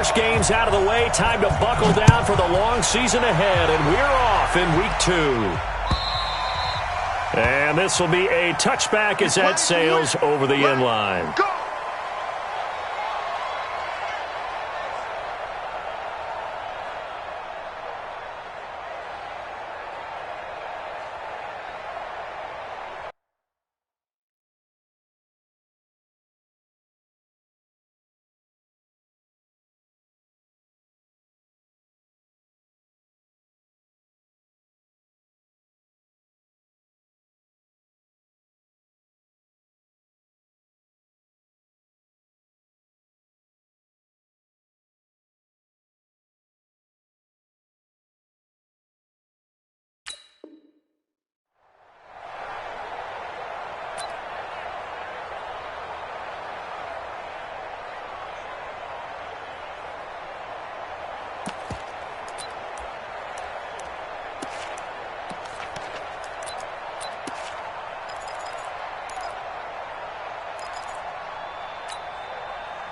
first game's out of the way. Time to buckle down for the long season ahead, and we're off in week 2. And this will be a touchback as that sails over the end line.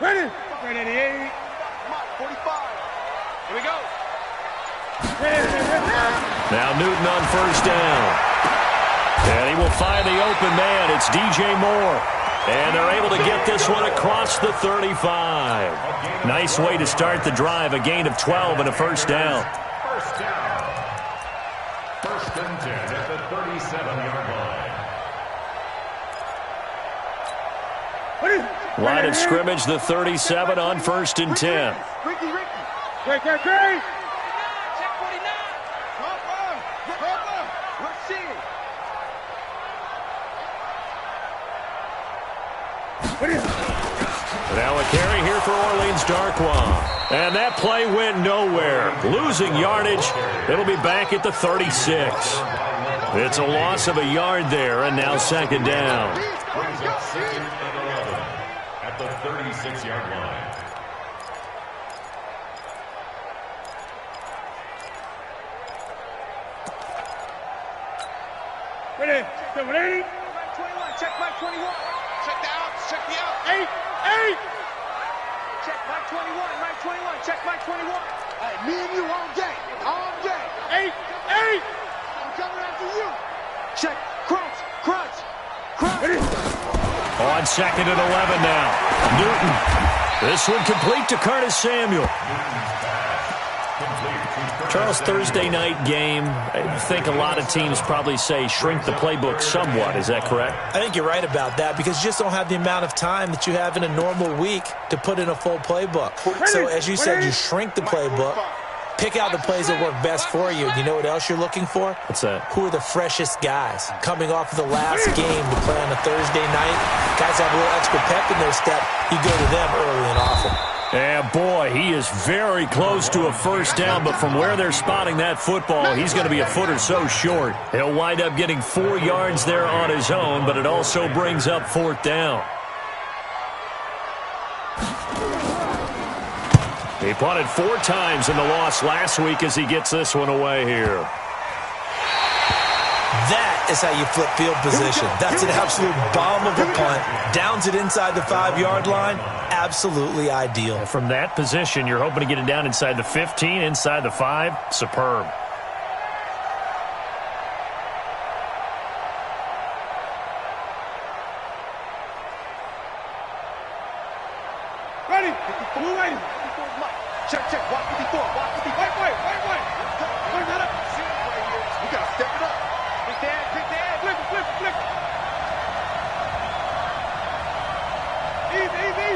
Ready? Ready, 88. 45. Here we go. Now Newton on first down. And he will find the open man. It's DJ Moore. And they're able to get this one across the 35. Nice way to start the drive. A gain of 12 and a first down. First down. First and 10 at the 37-yard line. Line of scrimmage, the 37 on first and 10. Ricky. Great. Check 49. Let's see it. Now a carry here for Orleans Darkwa. And that play went nowhere. Losing yardage. It'll be back at the 36. It's a loss of a yard there, and now second down. At the 36-yard line. Ready? 780. Check Mike 21. Check the outs. Check the outs. 8. Check Mike 21. Mike 21. Check Mike 21. Hey, me and you all day. All day. 8. I'm coming after you. Check. Crunch. Ready? On second and 11 now. Newton. This one complete to Curtis Samuel. Charles, Thursday night game, I think a lot of teams probably say shrink the playbook somewhat. Is that correct? I think you're right about that because you just don't have the amount of time that you have in a normal week to put in a full playbook. So as you said, you shrink the playbook, pick out the plays that work best for you. You know what else you're looking for? What's that? Who are the freshest guys coming off of the last game to play on a Thursday night? Guys have a little extra pep in their step. You go to them early and often. Yeah, boy, he is very close to a first down, but from where they're spotting that football, he's going to be a foot or so short. He'll wind up getting 4 yards there on his own, but it also brings up fourth down. He punted 4 times in the loss last week as he gets this one away here. That is how you flip field position. That's an absolute bomb of a punt. Downs it inside the 5-yard line. Absolutely ideal. From that position, you're hoping to get it down inside the 15, inside the 5. Superb. Ready? 280. Check. Watch 54. Wait. Turn that up. We got to step it up. Pick the head. Flip it. Easy.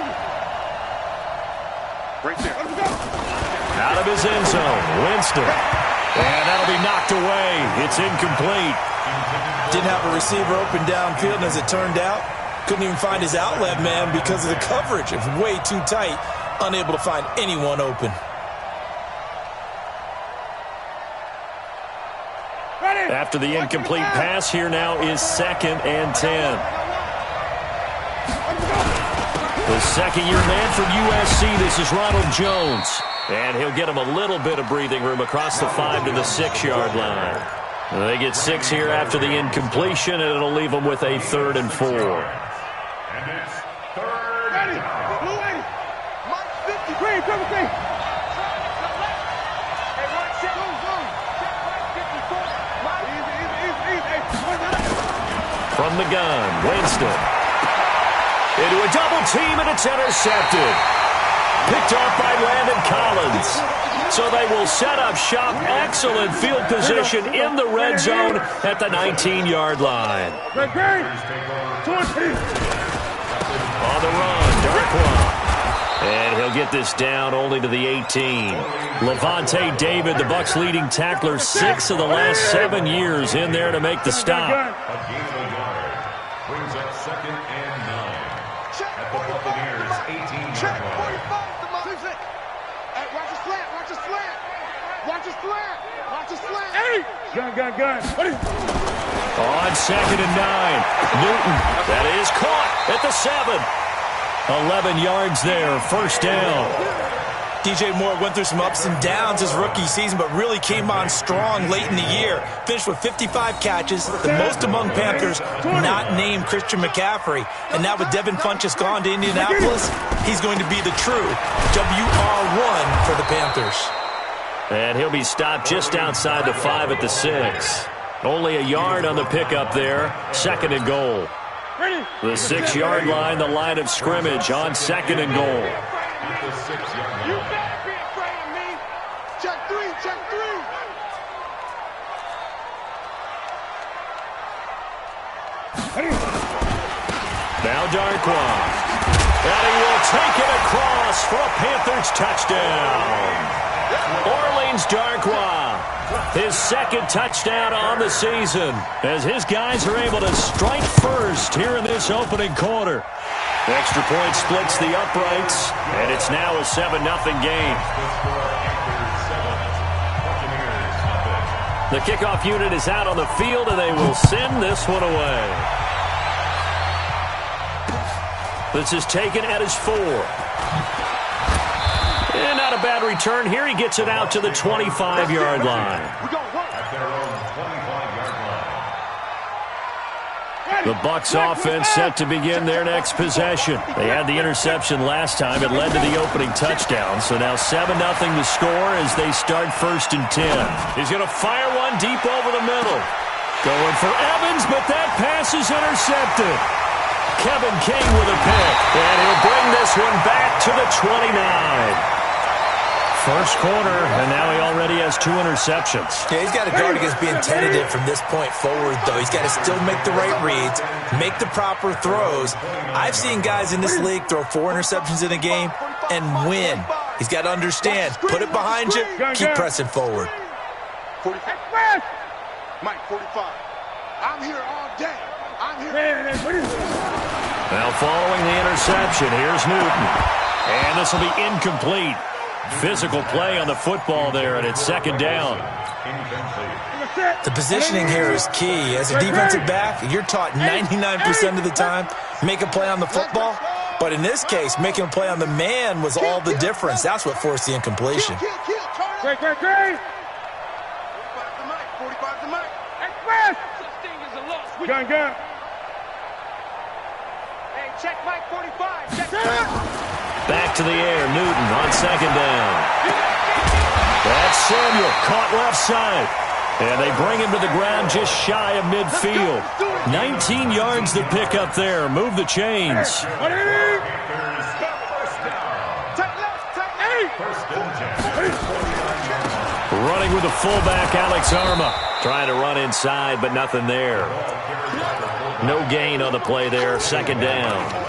Right there. Let's go. Out of his end zone, Winston. And that'll be knocked away. It's incomplete. Didn't have a receiver open downfield, and as it turned out, couldn't even find his outlet man because of the coverage. It was way too tight, unable to find anyone open. After the incomplete pass, here now is second and 10. The second-year man from USC, this is Ronald Jones. And he'll get him a little bit of breathing room across the 5 to the 6-yard line. They get 6 here after the incompletion, and it'll leave them with a 3rd and 4. And it's third. Ready. Mike 50. Green, From the gun, Winston. Into a double team, and it's intercepted. Picked off by Landon Collins. So they will set up shop. Excellent field position in the red zone at the 19-yard line. On the run, Darkwa. And he'll get this down only to the 18. Levante David, the Bucs' leading tackler, 6 of the last 7 years in there to make the stop. A gain of a yard brings up 2nd and 9 at the Buccaneers' 18-yard line. Hey, watch the slant, watch the slant. Watch the slant, watch the slant. Hey! Gun. What is On 2nd and 9, Newton. That is caught at the 7. 11 yards there, first down. DJ Moore went through some ups and downs his rookie season, but really came on strong late in the year. Finished with 55 catches, the most among Panthers, not named Christian McCaffrey. And now with Devin Funchess gone to Indianapolis, he's going to be the true WR1 for the Panthers. And he'll be stopped just outside the 5 at the 6. Only a yard on the pickup there, 2nd and goal. The 6-yard line, the line of scrimmage on 2nd and goal. The 6-yard line. You better be afraid of me. Check 3, check 3. Now Darkwa. And he will take it across for a Panthers touchdown. Orleans Darkwa, his 2nd touchdown on the season, as his guys are able to strike first here in this opening quarter. Extra point splits the uprights, and it's now a 7-0 game. The kickoff unit is out on the field, and they will send this one away. This is taken at his 4. And not a bad return here. He gets it out to the 25-yard line. At their own 25-yard line. The Bucs offense set to begin their next possession. They had the interception last time. It led to the opening touchdown. So now 7-0 the score as they start 1st and 10. He's going to fire one deep over the middle. Going for Evans, but that pass is intercepted. Kevin King with a pick. And he'll bring this one back to the 29. First quarter, and now he already has 2 interceptions. Yeah, he's got to guard against being tentative from this point forward, though. He's got to still make the right reads, make the proper throws. I've seen guys in this league throw 4 interceptions in a game and win. He's got to understand, put it behind you, keep pressing forward. 45. Mike, 45. I'm here all day. I'm here. Now following the interception, here's Newton. And this will be incomplete. Physical play on the football there, and it's 2nd down. The positioning here is key. As a defensive back, you're taught 99% of the time, make a play on the football. But in this case, making a play on the man was all the difference. That's what forced the incompletion. Great. 45 to Mike. Express. Gun. Hey, check Mike 45. Check. Back to the air, Newton on 2nd down. That's Samuel, caught left side. And they bring him to the ground just shy of midfield. 19 yards to pick up there. Move the chains. Running with the fullback, Alex Arma. Trying to run inside, but nothing there. No gain on the play there. 2nd down.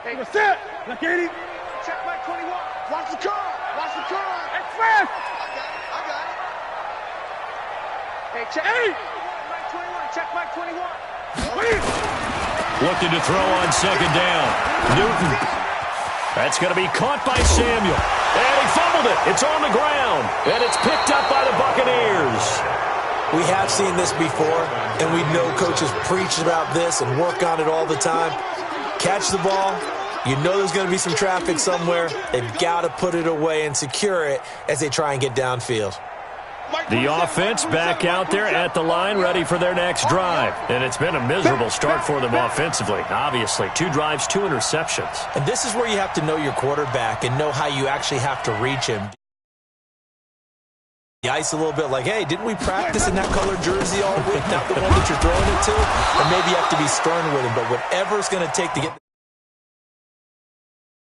Hey, what's that? Look at him. Check Mike 21. Watch the car. Express. I got it. Hey, check. Mike 21. Check Mike 21. Looking to throw on 2nd down. Newton. That's going to be caught by Samuel. And he fumbled it. It's on the ground. And it's picked up by the Buccaneers. We have seen this before, and we know coaches preach about this and work on it all the time. Catch the ball. You know there's going to be some traffic somewhere. They've got to put it away and secure it as they try and get downfield. The offense back out there at the line, ready for their next drive. And it's been a miserable start for them offensively, obviously. 2 drives, 2 interceptions. And this is where you have to know your quarterback and know how you actually have to reach him. The ice a little bit like, hey, didn't we practice in that colored jersey all week? Not the one that you're throwing it to? Or maybe you have to be stern with him, but whatever it's going to take to get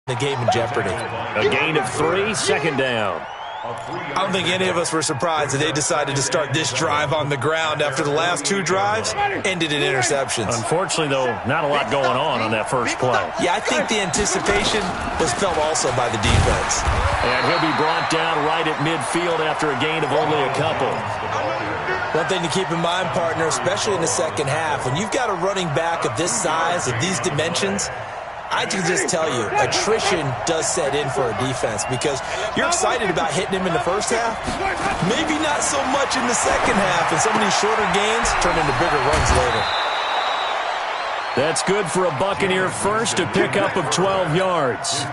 the game in jeopardy. A gain of 3, second down. I don't think any of us were surprised that they decided to start this drive on the ground after the last 2 drives ended in interceptions. Unfortunately, though, not a lot going on that first play. Yeah, I think the anticipation was felt also by the defense. And he'll be brought down right at midfield after a gain of only a couple. One thing to keep in mind, partner, especially in the second half, when you've got a running back of this size, of these dimensions, I can just tell you, attrition does set in for a defense because you're excited about hitting him in the first half. Maybe not so much in the second half, and some of these shorter gains turn into bigger runs later. That's good for a Buccaneer first, a pickup of 12 yards.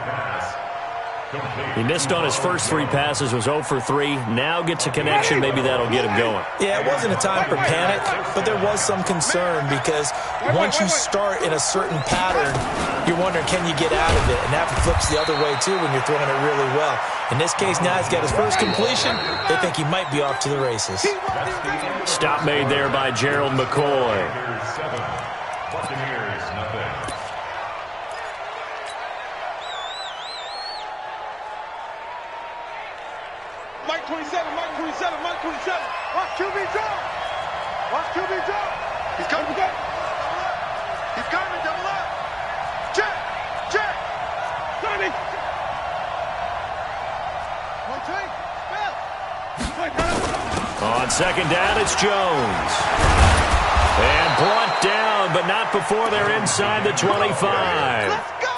He missed on his first 3 passes, was 0 for 3. Now gets a connection. Maybe that'll get him going. Yeah, it wasn't a time for panic, but there was some concern because once you start in a certain pattern, you're wondering, can you get out of it? And that flips the other way, too, when you're throwing it really well. In this case, now he's got his first completion. They think he might be off to the races. Stop made there by Gerald McCoy. Mike 27, Mike 27, Mike 27. Watch QB drop. Watch QB drop. He's coming. Double up. He's coming. Double up. Check. Check. Johnny. One take. On second down, it's Jones. And brought down, but not before they're inside the 25.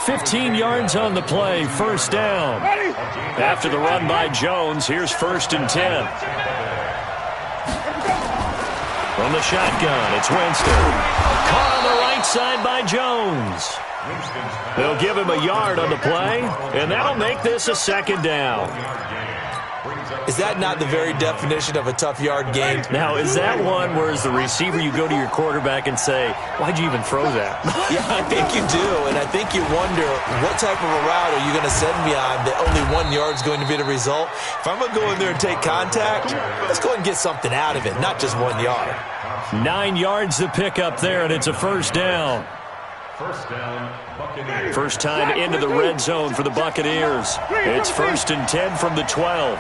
15 yards on the play, first down. After the run by Jones, here's 1st and 10. From the shotgun, it's Winston. Caught on the right side by Jones. They'll give him a yard on the play, and that'll make this a second down. Is that not the very definition of a tough yard gain? Now, is that one where as the receiver you go to your quarterback and say, why'd you even throw that? Yeah, I think you do, and I think you wonder what type of a route are you going to send me on that only 1 yard's going to be the result? If I'm going to go in there and take contact, let's go and get something out of it, not just 1 yard. 9 yards to pick up there, and it's a first down. First down, Buccaneers. First time into the red zone for the Buccaneers. It's 1st and 10 from the 12.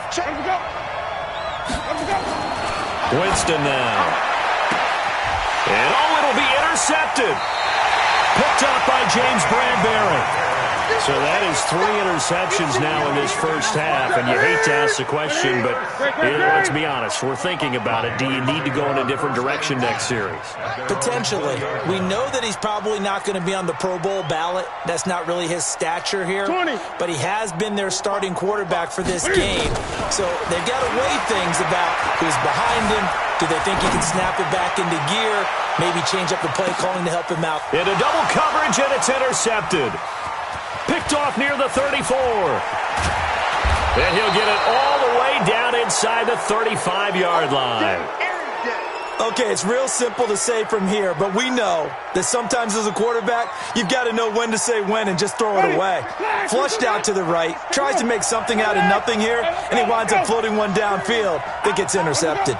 Winston now. And it'll be intercepted. Picked up by James Bradbury. So that is 3 interceptions now in this first half, and you hate to ask the question, but let's be honest, we're thinking about it. Do you need to go in a different direction next series? Potentially. We know that he's probably not going to be on the Pro Bowl ballot. That's not really his stature here, but he has been their starting quarterback for this game. So they've got to weigh things about who's behind him. Do they think he can snap it back into gear? Maybe change up the play calling to help him out. Into double coverage, and it's intercepted. Picked off near the 34. And he'll get it all the way down inside the 35-yard line. Okay, it's real simple to say from here, but we know that sometimes as a quarterback, you've got to know when to say when and just throw it away. Flushed out to the right, tries to make something out of nothing here, and he winds up floating one downfield that gets intercepted.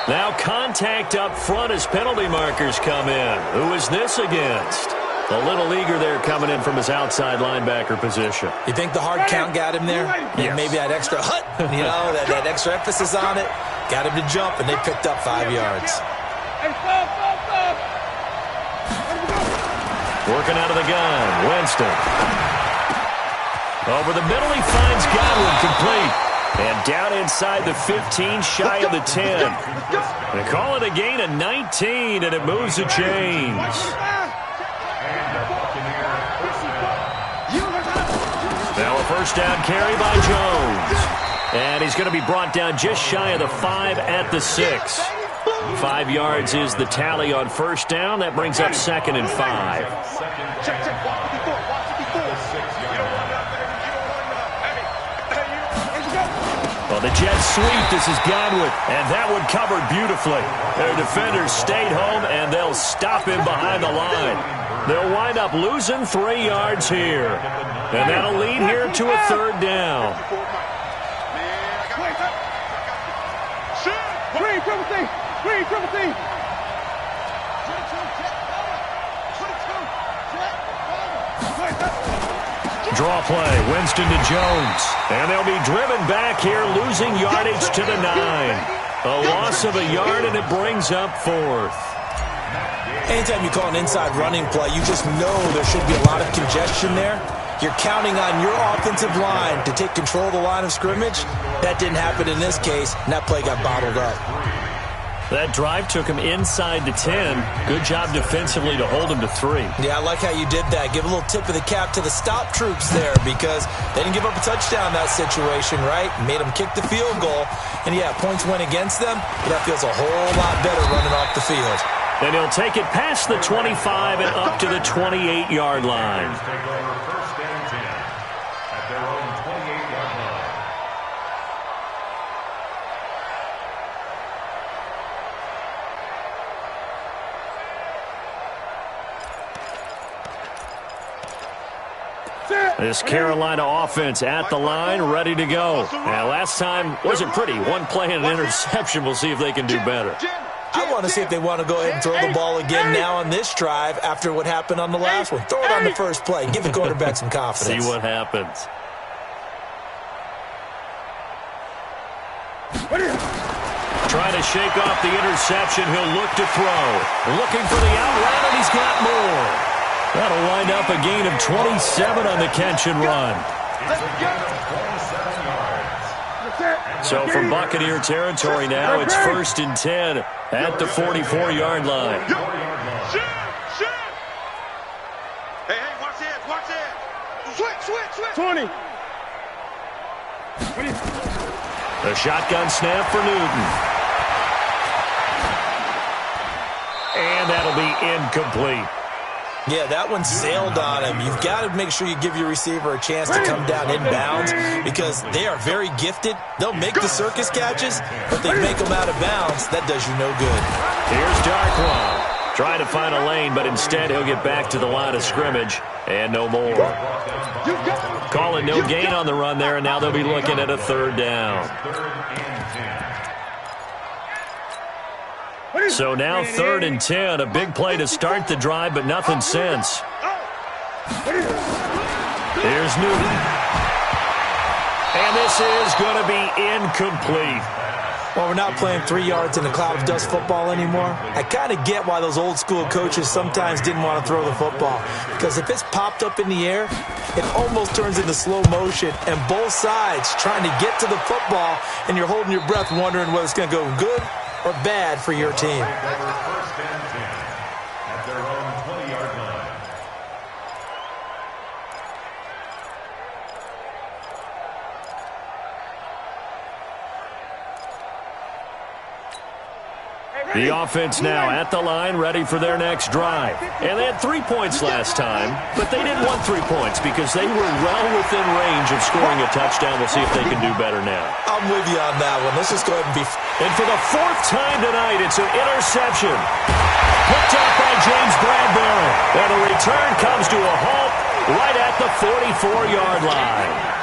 Now contact up front as penalty markers come in. Who is this against? A little eager there coming in from his outside linebacker position. You think the hard count got him there? Yes. Maybe that extra that extra emphasis on it got him to jump, and they picked up 5 yards. Working out of the gun, Winston. Over the middle, he finds Godwin complete. And down inside the 15, shy of the 10. They call it a gain of 19, and it moves the chains. Now a first down carry by Jones. And he's going to be brought down just shy of the 5 at the 6. 5 yards is the tally on first down. That brings up 2nd and 5. Well, the jet sweep, this is Godwin, and that one covered beautifully. Their defenders stayed home, and they'll stop him behind the line. They'll wind up losing 3 yards here, and that'll lead here to a 3rd down. Draw play, Winston to Jones. And they'll be driven back here, losing yardage to the 9. A loss of a yard, and it brings up 4th. Anytime you call an inside running play, you just know there should be a lot of congestion there. You're counting on your offensive line to take control of the line of scrimmage. That didn't happen in this case, and that play got bottled up. That drive took him inside the 10. Good job defensively to hold him to 3. Yeah, I like how you did that. Give a little tip of the cap to the stop troops there because they didn't give up a touchdown in that situation, right? Made them kick the field goal. And, yeah, points went against them, but that feels a whole lot better running off the field. And he'll take it past the 25 and up to the 28-yard line. This Carolina offense at the line, ready to go. Now, last time wasn't pretty. One play and an interception. We'll see if they can do better. I want to see if they want to go ahead and throw the ball again now on this drive after what happened on the last one. Throw it on the first play. Give the quarterback some confidence. See what happens. Trying to shake off the interception. He'll look to throw. Looking for the out route, and he's got more. That'll wind up a gain of 27 on the catch and run. So from Buccaneer territory now, it's 1st and 10 at the 44-yard line. Hey, watch it. Switch. 20. The shotgun snap for Newton. And that'll be incomplete. Yeah, that one sailed on him. You've got to make sure you give your receiver a chance to come down inbounds because they are very gifted. They'll make the circus catches, but they make them out of bounds. That does you no good. Here's Darkwa. Trying to find a lane, but instead he'll get back to the line of scrimmage and no more. Calling no gain on the run there, and now they'll be looking at a 3rd down. So now 3rd and 10, a big play to start the drive, but nothing since. Here's Newton. And this is going to be incomplete. Well, we're not playing 3 yards in a cloud of dust football anymore. I kind of get why those old school coaches sometimes didn't want to throw the football. Because if it's popped up in the air, it almost turns into slow motion. And both sides trying to get to the football, and you're holding your breath wondering whether it's going to go good or bad for your team. The offense now at the line, ready for their next drive. And they had 3 points last time, but they didn't want 3 points because they were well within range of scoring a touchdown. We'll see if they can do better now. I'm with you on that one. Let's just go ahead and be... And for the 4th time tonight, it's an interception. Picked up by James Bradbury. And the return comes to a halt right at the 44-yard line.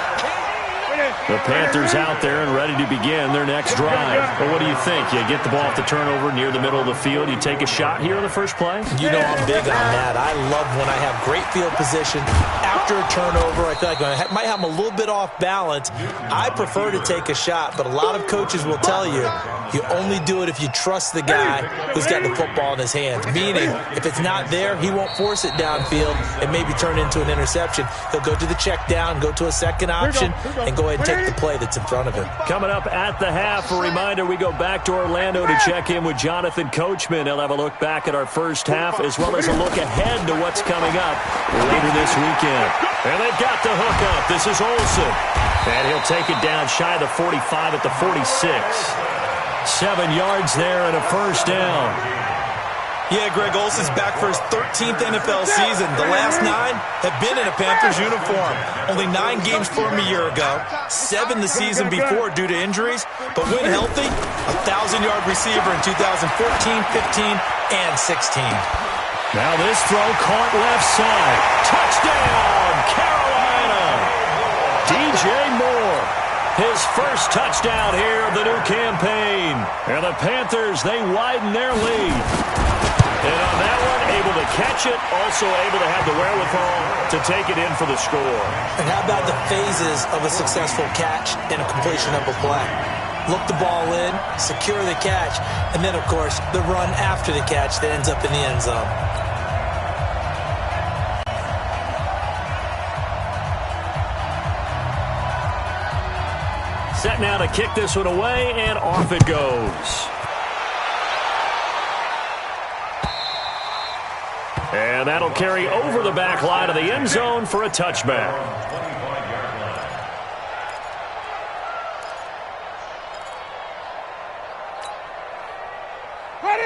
The Panthers out there and ready to begin their next drive. But what do you think? You get the ball off the turnover near the middle of the field. You take a shot here on the first play? You know I'm big on that. I love when I have great field position. After a turnover, I feel like I might have them a little bit off balance. I prefer to take a shot, but a lot of coaches will tell you, you only do it if you trust the guy who's got the football in his hands. Meaning, if it's not there, he won't force it downfield and maybe turn into an interception. He'll go to the check down, go to a second option, and go ahead and take the play that's in front of him. Coming up at the half, a reminder, we go back to Orlando to check in with Jonathan Coachman. He'll have a look back at our first half as well as a look ahead to what's coming up later this weekend. And they've got the hook up. This is Olsen. And he'll take it down shy of the 45 at the 46. 7 yards there and a first down. Yeah, Greg Olsen's back for his 13th NFL season. The last 9 have been in a Panthers uniform. Only 9 games for him a year ago, 7 the season before due to injuries. But when healthy, a 1,000-yard receiver in 2014, 15, and 16. Now this throw caught left side. Touchdown, Carolina! DJ Moore, his first touchdown here of the new campaign. And the Panthers, they widen their lead. And on that one, able to catch it, also able to have the wherewithal to take it in for the score. And how about the phases of a successful catch and a completion of a play? Look the ball in, secure the catch, and then, of course, the run after the catch that ends up in the end zone. Set now to kick this one away, and off it goes. And that'll carry over the back line of the end zone for a touchback.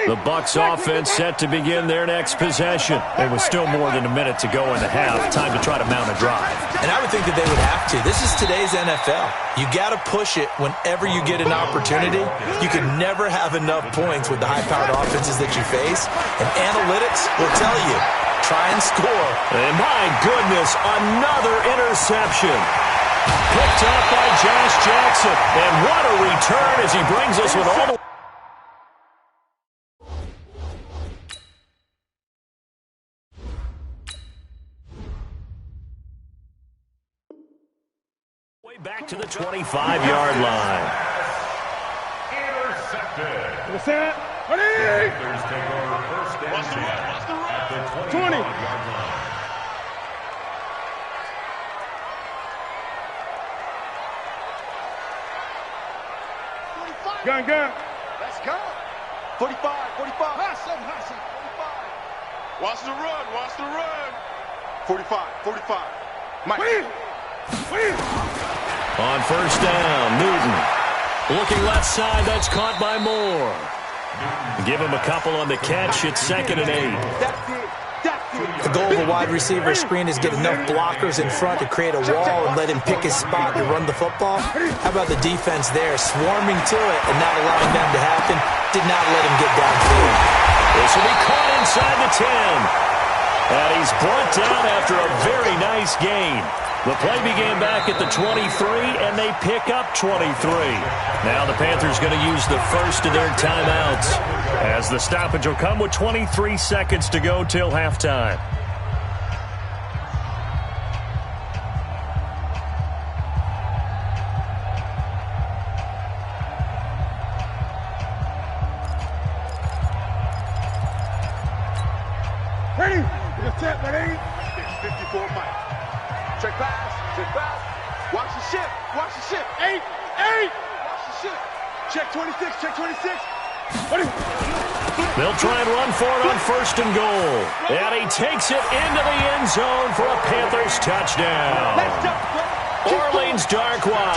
The Bucs offense set to begin their next possession. There was still more than a minute to go in the half. Time to try to mount a drive. And I would think that they would have to. This is today's NFL. You got to push it whenever you get an opportunity. You can never have enough points with the high-powered offenses that you face. And analytics will tell you, try and score. And my goodness, another interception. Picked up by Josh Jackson. And what a return as he brings us with all the back to the 25-yard line. Intercepted. What's that? Panthers take over first and 10 at the 25-yard line. Gun. Let's go. 45. Hot seven. 45. Watch the run. 45. Mike. Win. On first down, Newton. Looking left side, that's caught by Moore. Give him a couple on the catch. It's 2nd and 8. The goal of a wide receiver screen is get enough blockers in front to create a wall and let him pick his spot to run the football. How about the defense there, swarming to it and not allowing that to happen? Did not let him get downfield. This will be caught inside the 10. And he's brought down after a very nice gain. The play began back at the 23, and they pick up 23. Now the Panthers going to use the first of their timeouts, as the stoppage will come with 23 seconds to go till halftime. Ready? It's set, ready? 54 Mike. Check pass. Watch the ship. 8. Watch the ship. Check 26. Ready? They'll try and run for it on first and goal. And he takes it into the end zone for a Panthers touchdown. Orleans Darkwa,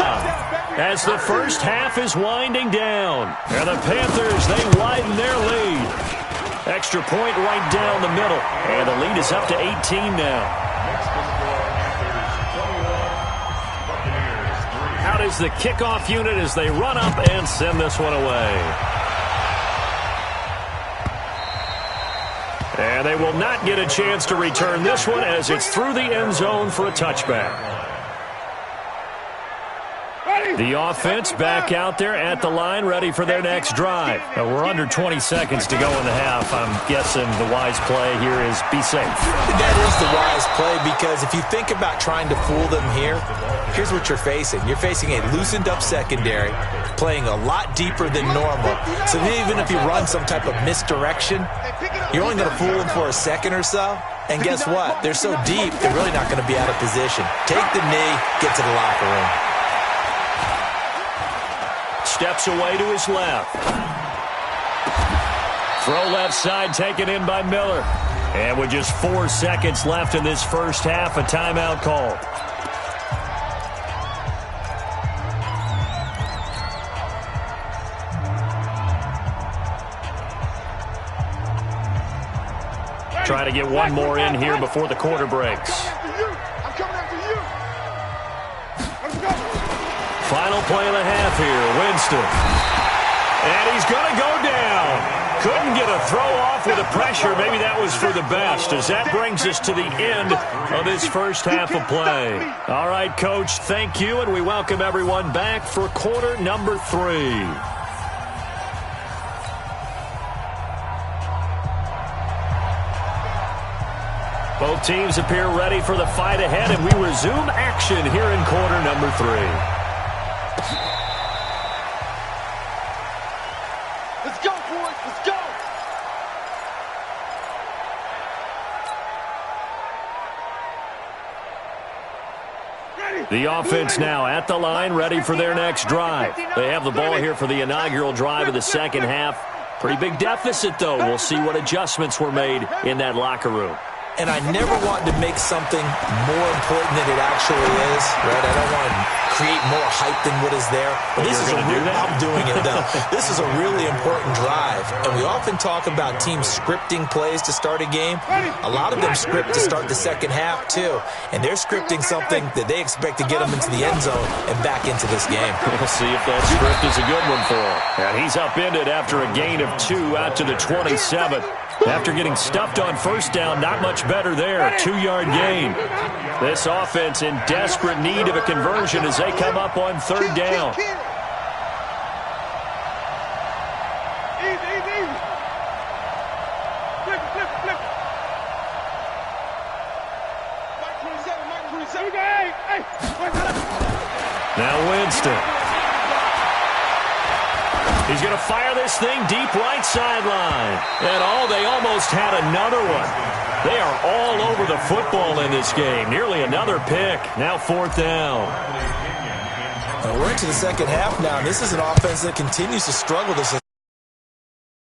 as the first half is winding down. And the Panthers, they widen their lead. Extra point right down the middle. And the lead is up to 18 now. Out is the kickoff unit as they run up and send this one away. And they will not get a chance to return this one as it's through the end zone for a touchback. The offense back out there at the line, ready for their next drive. We're under 20 seconds to go in the half. I'm guessing the wise play here is be safe. That is the wise play, because if you think about trying to fool them here, here's what you're facing. You're facing a loosened up secondary, playing a lot deeper than normal. So even if you run some type of misdirection, you're only going to fool them for a second or so. And guess what? They're so deep, they're really not going to be out of position. Take the knee, get to the locker room. Steps away to his left. Throw left side taken in by Miller. And with just 4 seconds left in this first half, a timeout call. Try to get one more in here before the quarter breaks. I'm coming after you. Let's go. Final play of the half here, Winston. And he's going to go down. Couldn't get a throw off with the pressure. Maybe that was for the best, as that brings us to the end of this first half of play. All right, Coach, thank you, and we welcome everyone back for quarter number 3. Both teams appear ready for the fight ahead, and we resume action here in quarter number 3. Let's go, boys. Let's go. The offense now at the line, ready for their next drive. They have the ball here for the inaugural drive of the second half. Pretty big deficit, though. We'll see what adjustments were made in that locker room. And I never want to make something more important than it actually is, right? I don't want to create more hype than what is there. But this is I'm doing it, though. This is a really important drive. And we often talk about teams scripting plays to start a game. A lot of them script to start the second half, too. And they're scripting something that they expect to get them into the end zone and back into this game. We'll see if that script is a good one for him. And he's upended after a gain of 2 out to the 27. After getting stuffed on first down, not much better there. 2-yard gain. This offense in desperate need of a conversion as they come up on third down. Easy. Flip it. Mike 27. Hey. Now Winston. He's going to fire this thing deep right sideline. And they almost had another one. They are all over the football in this game. Nearly another pick. Now 4th down. We're into the second half now, and this is an offense that continues to struggle.